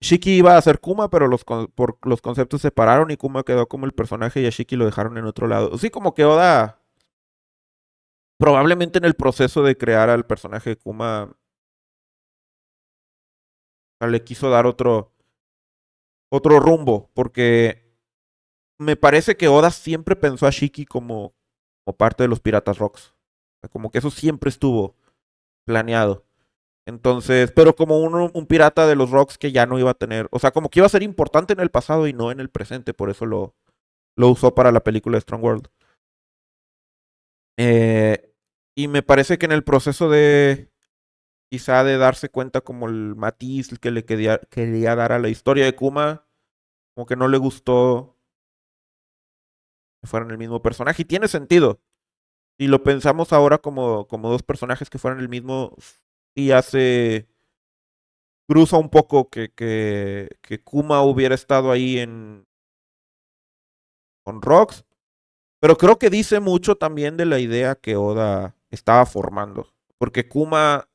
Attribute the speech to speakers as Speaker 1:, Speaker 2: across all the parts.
Speaker 1: Shiki iba a ser Kuma, pero por los conceptos se separaron y Kuma quedó como el personaje y a Shiki lo dejaron en otro lado. Sí, como que Oda, probablemente en el proceso de crear al personaje de Kuma, le quiso dar otro rumbo, porque me parece que Oda siempre pensó a Shiki como parte de los Piratas Rocks. O sea, como que eso siempre estuvo planeado. Entonces, pero como un pirata de los Rocks que ya no iba a tener, o sea, como que iba a ser importante en el pasado y no en el presente, por eso lo usó para la película de Strong World. Eh, y me parece que en el proceso de quizá de darse cuenta como el matiz que le quería dar a la historia de Kuma, como que no le gustó que fueran el mismo personaje. Y tiene sentido. Si lo pensamos ahora como dos personajes que fueran el mismo, y hace cruza un poco que Kuma hubiera estado ahí con Rox, pero creo que dice mucho también de la idea que Oda estaba formando, porque Kuma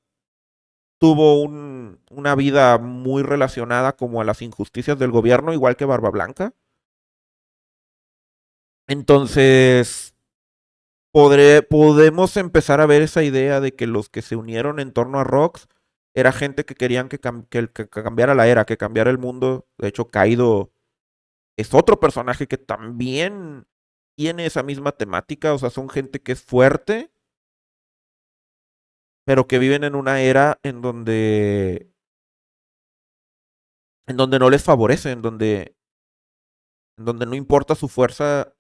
Speaker 1: tuvo una vida muy relacionada como a las injusticias del gobierno, igual que Barba Blanca. Entonces, podemos empezar a ver esa idea de que los que se unieron en torno a Rox era gente que querían que cambiara la era, que cambiara el mundo. De hecho, Kaido es otro personaje que también tiene esa misma temática. O sea, son gente que es fuerte, pero que viven en una era en donde no les favorece, en donde no importa su fuerza,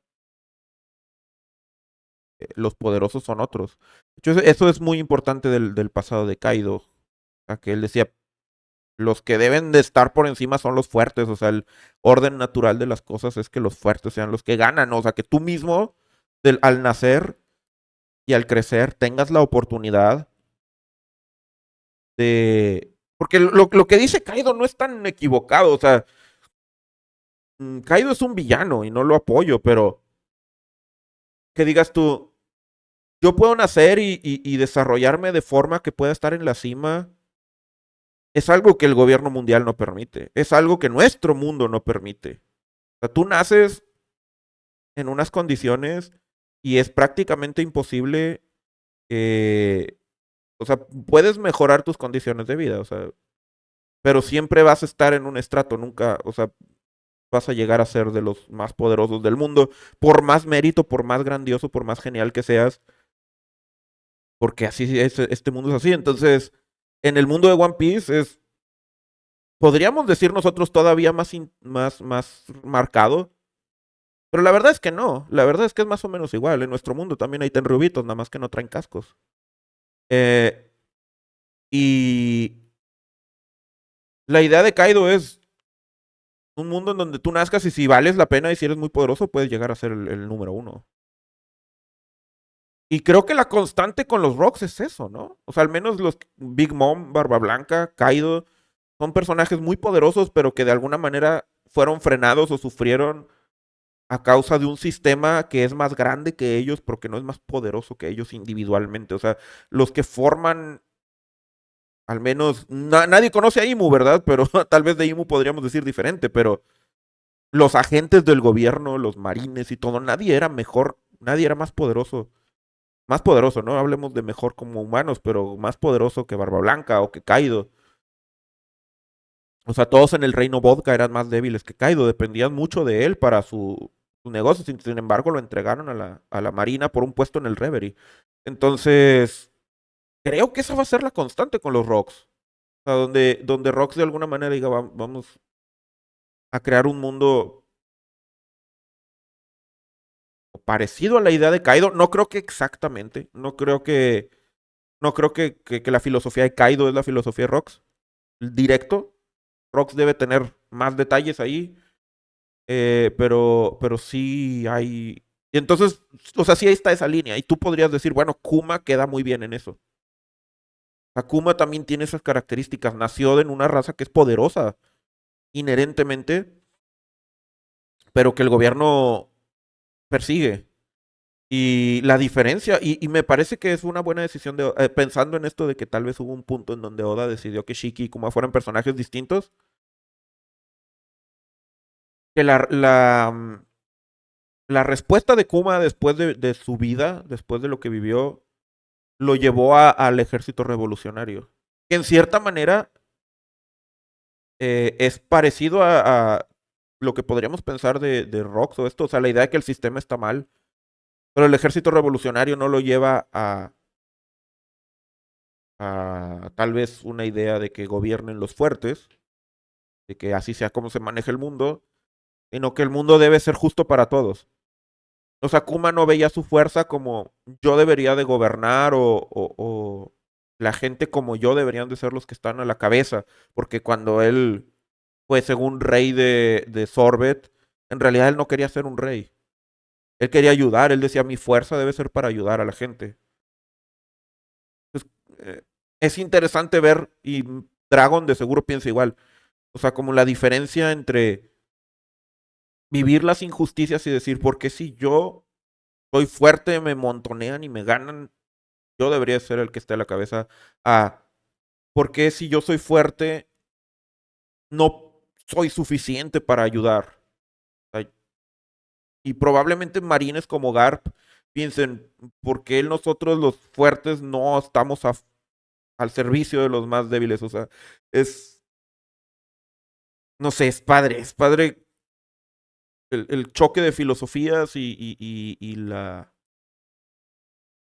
Speaker 1: los poderosos son otros. De hecho, eso es muy importante del pasado de Kaido. A que él decía, los que deben de estar por encima son los fuertes. O sea, el orden natural de las cosas es que los fuertes sean los que ganan. O sea, que tú mismo, al nacer y al crecer, tengas la oportunidad de... Porque lo que dice Kaido no es tan equivocado. O sea, Kaido es un villano y no lo apoyo, pero que digas tú, yo puedo nacer y desarrollarme de forma que pueda estar en la cima, es algo que el gobierno mundial no permite. Es algo que nuestro mundo no permite. O sea, tú naces en unas condiciones y es prácticamente imposible. O sea, puedes mejorar tus condiciones de vida, o sea, pero siempre vas a estar en un estrato, nunca, o sea, vas a llegar a ser de los más poderosos del mundo, por más mérito, por más grandioso, por más genial que seas, porque así es, este mundo es así. Entonces, en el mundo de One Piece podríamos decir nosotros todavía más marcado, pero la verdad es que no, la verdad es que es más o menos igual. En nuestro mundo también hay tenryubitos, nada más que no traen cascos. Eh, y la idea de Kaido es un mundo en donde tú nazcas y si vales la pena y si eres muy poderoso, puedes llegar a ser el número uno. Y creo que la constante con los Rocks es eso, ¿no? O sea, al menos los Big Mom, Barba Blanca, Kaido, son personajes muy poderosos, pero que de alguna manera fueron frenados o sufrieron a causa de un sistema que es más grande que ellos, porque no es más poderoso que ellos individualmente. O sea, los que forman, al menos, nadie conoce a Imu, ¿verdad? Pero tal vez de Imu podríamos decir diferente, pero los agentes del gobierno, los marines y todo, nadie era mejor, nadie era más poderoso, ¿no? Hablemos de mejor como humanos, pero más poderoso que Barba Blanca o que Kaido. O sea, todos en el reino Vodka eran más débiles que Kaido, dependían mucho de él para su negocio, sin embargo lo entregaron a la Marina por un puesto en el Reverie. Entonces, creo que esa va a ser la constante con los Rocks. O sea, donde Rocks de alguna manera diga, vamos a crear un mundo parecido a la idea de Kaido. No creo que exactamente, no creo que la filosofía de Kaido es la filosofía de Rox. Directo. Rox debe tener más detalles ahí. Pero sí hay. Y entonces, o sea, sí está esa línea. Y tú podrías decir, bueno, Kuma queda muy bien en eso. Akuma también tiene esas características. Nació en una raza que es poderosa inherentemente, pero que el gobierno persigue. Y la diferencia, y me parece que es una buena decisión pensando en esto de que tal vez hubo un punto en donde Oda decidió que Shiki y Kuma fueran personajes distintos. que la respuesta de Kuma después de su vida, después de lo que vivió, lo llevó al ejército revolucionario. Que en cierta manera es parecido a lo que podríamos pensar de Rox o esto, o sea, la idea de que el sistema está mal, pero el ejército revolucionario no lo lleva a tal vez una idea de que gobiernen los fuertes, de que así sea como se maneja el mundo, sino que el mundo debe ser justo para todos. O sea, Kuma no veía su fuerza como yo debería de gobernar o la gente como yo deberían de ser los que están a la cabeza, porque cuando él fue según rey de Sorbet, en realidad él no quería ser un rey. Él quería ayudar, él decía mi fuerza debe ser para ayudar a la gente. Pues, es interesante ver, y Dragon de seguro piensa igual, o sea, como la diferencia entre vivir las injusticias y decir, porque si yo soy fuerte, me montonean y me ganan, yo debería ser el que esté a la cabeza, a, porque si yo soy fuerte, no soy suficiente para ayudar. O sea, y probablemente marines como Garp piensen, ¿por qué nosotros los fuertes no estamos al servicio de los más débiles? O sea, es, no sé, es padre el choque de filosofías y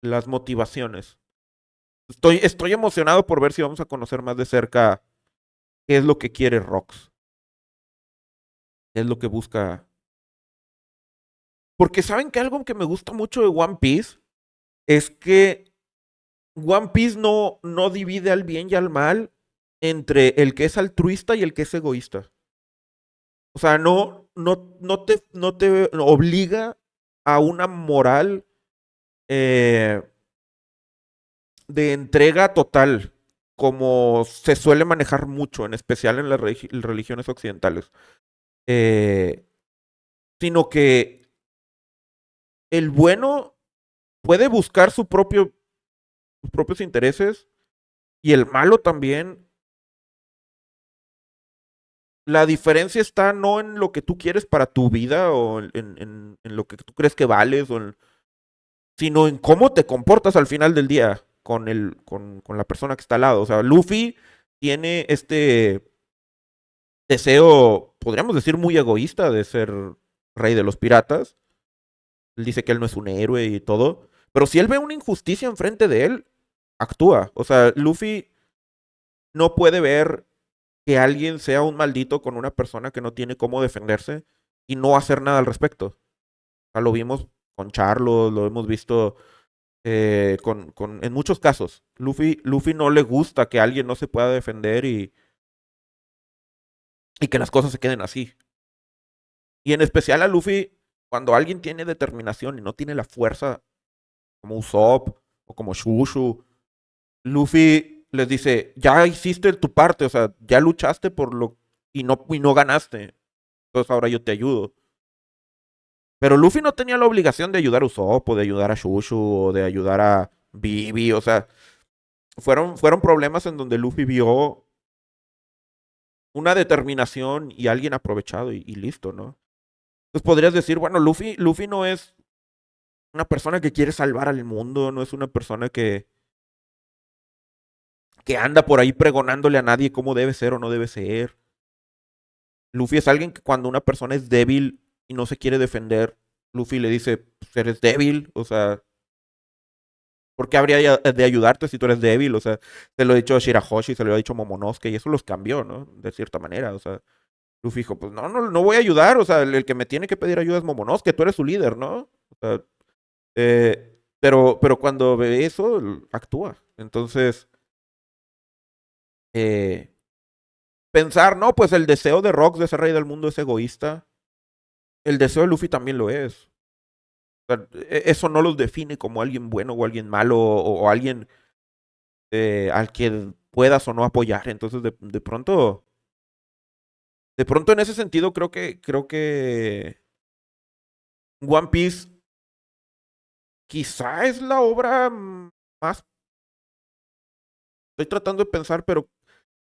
Speaker 1: las motivaciones. Estoy emocionado por ver si vamos a conocer más de cerca qué es lo que quiere Rox, qué es lo que busca. Porque saben que algo que me gusta mucho de One Piece es que One Piece no divide al bien y al mal entre el que es altruista y el que es egoísta. O sea, no te obliga a una moral eh, de entrega total, como se suele manejar mucho, en especial en las religiones occidentales. Eh, Sino que el bueno puede buscar sus propios intereses y el malo también. La diferencia está no en lo que tú quieres para tu vida o en lo que tú crees que vales, sino en cómo te comportas al final del día con la persona que está al lado. O sea, Luffy tiene este deseo, podríamos decir, muy egoísta de ser rey de los piratas. Él dice que él no es un héroe y todo. Pero si él ve una injusticia enfrente de él, actúa. O sea, Luffy no puede ver que alguien sea un maldito con una persona que no tiene cómo defenderse y no hacer nada al respecto. O sea, lo vimos con Charlo, lo hemos visto en muchos casos. Luffy no le gusta que alguien no se pueda defender y que las cosas se queden así. Y en especial a Luffy, cuando alguien tiene determinación y no tiene la fuerza como Usopp o como Shushu, Luffy les dice, ya hiciste tu parte, o sea, ya luchaste y no ganaste. Entonces ahora yo te ayudo. Pero Luffy no tenía la obligación de ayudar a Usopp o de ayudar a Shushu o de ayudar a Vivi. O sea, fueron problemas en donde Luffy vio una determinación y alguien aprovechado y listo, ¿no? Entonces podrías decir, bueno, Luffy no es una persona que quiere salvar al mundo, no es una persona que anda por ahí pregonándole a nadie cómo debe ser o no debe ser. Luffy es alguien que cuando una persona es débil y no se quiere defender, Luffy le dice, pues eres débil, o sea, ¿por qué habría de ayudarte si tú eres débil? O sea, se lo he dicho a Shirahoshi, se lo he dicho a Momonosuke y eso los cambió, ¿no? De cierta manera, o sea, Luffy dijo, pues no voy a ayudar, o sea, el que me tiene que pedir ayuda es Momonosuke, tú eres su líder, ¿no? O sea, pero cuando ve eso, actúa. Entonces, eh, pensar, no, pues el deseo de Rox de ser rey del mundo es egoísta, el deseo de Luffy también lo es. O sea, eso no los define como alguien bueno o alguien malo o alguien al que puedas o no apoyar. Entonces, de pronto en ese sentido, creo que One Piece quizá es la obra más, estoy tratando de pensar, pero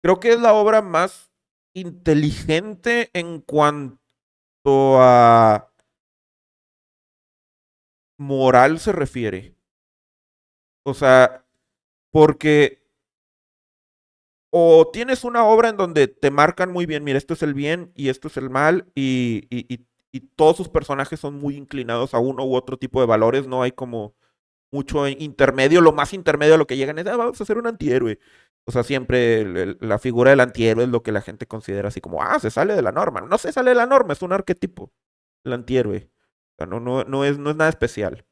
Speaker 1: creo que es la obra más inteligente en cuanto cuanto a moral se refiere. O sea, porque o tienes una obra en donde te marcan muy bien, mira, esto es el bien y esto es el mal, y todos sus personajes son muy inclinados a uno u otro tipo de valores, no hay como mucho intermedio, lo más intermedio a lo que llegan es, vamos a hacer un antihéroe. O sea, siempre la figura del antihéroe es lo que la gente considera así como, se sale de la norma. No se sale de la norma, es un arquetipo, el antihéroe. O sea, no es nada especial.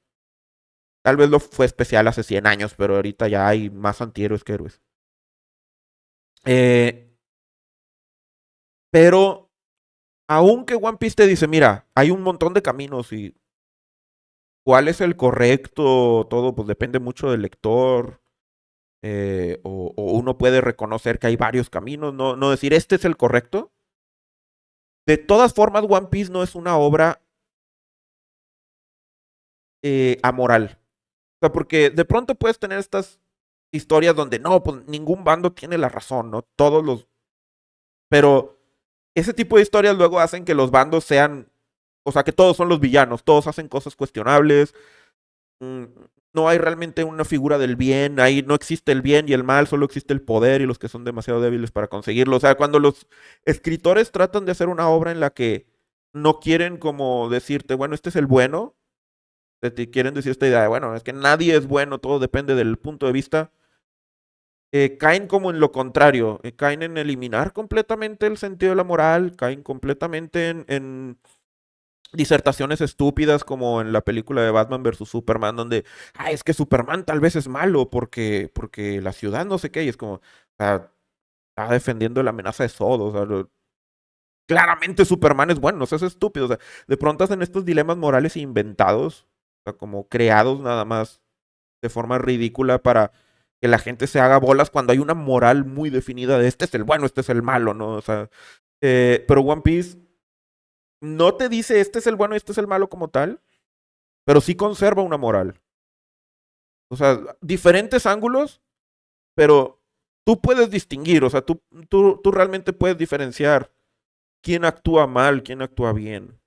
Speaker 1: Tal vez lo fue especial hace 100 años, pero ahorita ya hay más antihéroes que héroes. Eh, pero aunque One Piece te dice, mira, hay un montón de caminos y cuál es el correcto, todo pues depende mucho del lector. O uno puede reconocer que hay varios caminos, no decir este es el correcto. De todas formas, One Piece no es una obra amoral. O sea, porque de pronto puedes tener estas historias donde no, pues ningún bando tiene la razón, ¿no? Todos los... Pero ese tipo de historias luego hacen que los bandos sean, o sea, que todos son los villanos, todos hacen cosas cuestionables, mm, no hay realmente una figura del bien, ahí no existe el bien y el mal, solo existe el poder y los que son demasiado débiles para conseguirlo. O sea, cuando los escritores tratan de hacer una obra en la que no quieren como decirte, bueno, este es el bueno, te quieren decir esta idea de, bueno, es que nadie es bueno, todo depende del punto de vista, caen como en lo contrario, caen en eliminar completamente el sentido de la moral, caen completamente en disertaciones estúpidas como en la película de Batman versus Superman, donde, es que Superman tal vez es malo porque la ciudad no sé qué, y es como, está defendiendo la amenaza de Zod, o sea, claramente Superman es bueno, no seas estúpido, o sea, de pronto hacen estos dilemas morales inventados, o sea, como creados nada más de forma ridícula para que la gente se haga bolas cuando hay una moral muy definida de este es el bueno, este es el malo, ¿no? O sea, pero One Piece no te dice este es el bueno y este es el malo como tal, pero sí conserva una moral. O sea, diferentes ángulos, pero tú puedes distinguir, o sea, tú realmente puedes diferenciar quién actúa mal, quién actúa bien.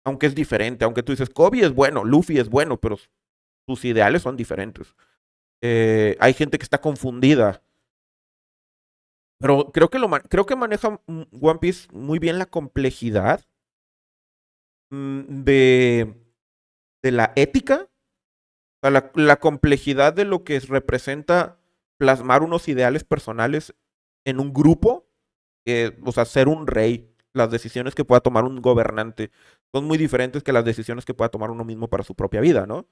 Speaker 1: Aunque es diferente, aunque tú dices, Kobe es bueno, Luffy es bueno, pero sus ideales son diferentes. Hay gente que está confundida, pero creo que maneja One Piece muy bien la complejidad de, de la ética, sea, la complejidad de lo que representa plasmar unos ideales personales en un grupo, o sea, ser un rey, las decisiones que pueda tomar un gobernante son muy diferentes que las decisiones que pueda tomar uno mismo para su propia vida, ¿no?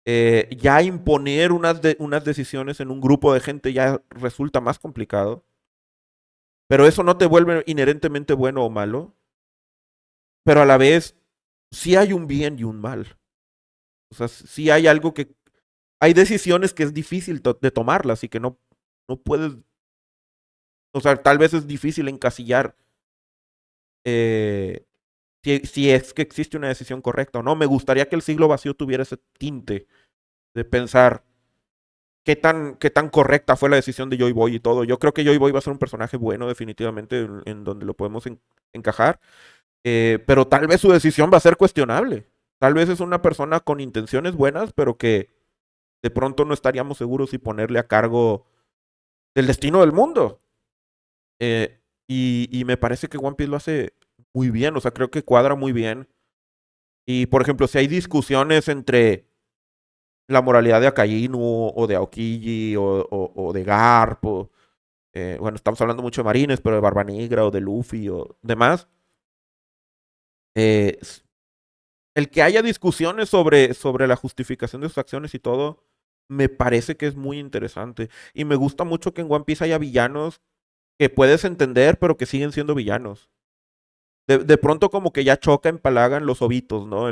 Speaker 1: Ya imponer unas decisiones en un grupo de gente ya resulta más complicado, pero eso no te vuelve inherentemente bueno o malo, pero a la vez sí hay un bien y un mal. O sea, sí hay algo que hay decisiones que es difícil de tomarlas y que no puedes, o sea, tal vez es difícil encasillar eh, si es que existe una decisión correcta o no. Me gustaría que el siglo vacío tuviera ese tinte de pensar qué tan correcta fue la decisión de Joy Boy y todo. Yo creo que Joy Boy va a ser un personaje bueno definitivamente en donde lo podemos encajar, pero tal vez su decisión va a ser cuestionable. Tal vez es una persona con intenciones buenas, pero que de pronto no estaríamos seguros si ponerle a cargo del destino del mundo. Y me parece que One Piece lo hace muy bien, o sea, creo que cuadra muy bien. Y por ejemplo, si hay discusiones entre la moralidad de Akainu o de Aokiji o de Garp, bueno, estamos hablando mucho de Marines, pero de Barba Negra o de Luffy o demás, eh, el que haya discusiones sobre la justificación de sus acciones y todo, me parece que es muy interesante. Y me gusta mucho que en One Piece haya villanos que puedes entender, pero que siguen siendo villanos. De pronto como que ya choca, empalagan los ovitos, ¿no?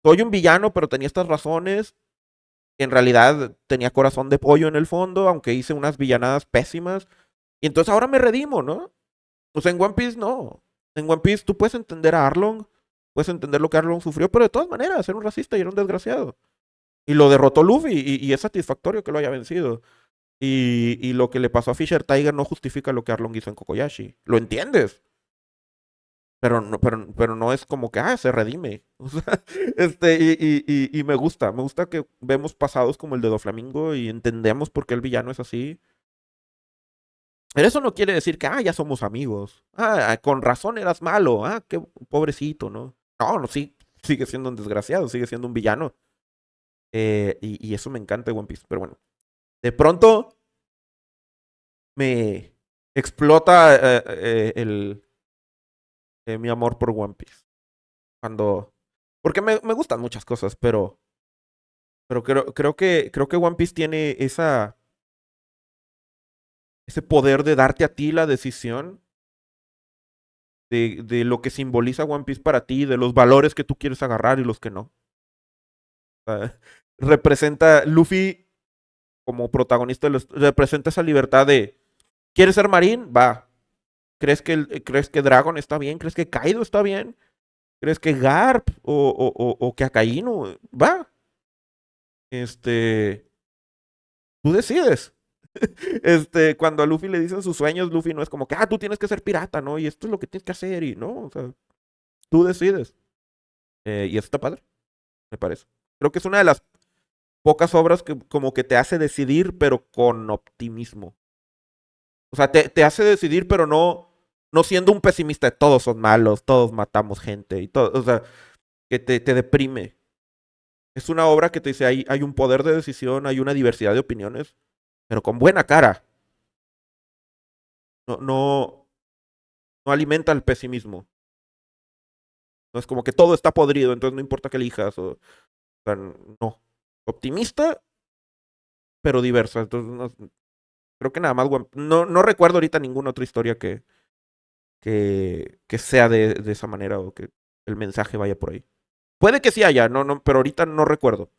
Speaker 1: Soy un villano, pero tenía estas razones. En realidad tenía corazón de pollo en el fondo, aunque hice unas villanadas pésimas. Y entonces ahora me redimo, ¿no? O sea, en One Piece no. En One Piece tú puedes entender a Arlong, puedes entender lo que Arlong sufrió, pero de todas maneras era un racista y era un desgraciado. Y lo derrotó Luffy y es satisfactorio que lo haya vencido. Y lo que le pasó a Fisher Tiger no justifica lo que Arlong hizo en Kokoyashi. ¿Lo entiendes? pero no es como que, se redime. O sea, y me gusta que vemos pasados como el de Doflamingo y entendemos por qué el villano es así. Pero eso no quiere decir que, ya somos amigos. Con razón eras malo. Qué pobrecito, ¿no? No, no, sí, sigue siendo un desgraciado, sigue siendo un villano. Y eso me encanta de One Piece. Pero bueno, de pronto me explota mi amor por One Piece. Cuando. Porque me gustan muchas cosas, pero creo que One Piece tiene ese poder de darte a ti la decisión de lo que simboliza One Piece para ti, de los valores que tú quieres agarrar y los que no. O sea, representa Luffy como protagonista, representa esa libertad de, ¿quieres ser marín? Va. ¿Crees que Dragon está bien? ¿Crees que Kaido está bien? ¿Crees que Garp o que Akainu? Va. Este, tú decides. Cuando a Luffy le dicen sus sueños, Luffy no es como que, tú tienes que ser pirata, ¿no? Y esto es lo que tienes que hacer y no, o sea, tú decides. Y eso está padre, me parece. Creo que es una de las pocas obras que como que te hace decidir, pero con optimismo. O sea, te hace decidir, pero no siendo un pesimista de todos son malos, todos matamos gente y todo, o sea, que te deprime. Es una obra que te dice, hay un poder de decisión, hay una diversidad de opiniones, pero con buena cara. No, no alimenta el pesimismo. No es como que todo está podrido, entonces no importa que elijas. O sea, no. Optimista, pero diversa. Entonces, creo que nada más. No recuerdo ahorita ninguna otra historia que sea de esa manera o que el mensaje vaya por ahí. Puede que sí haya, no, pero ahorita no recuerdo.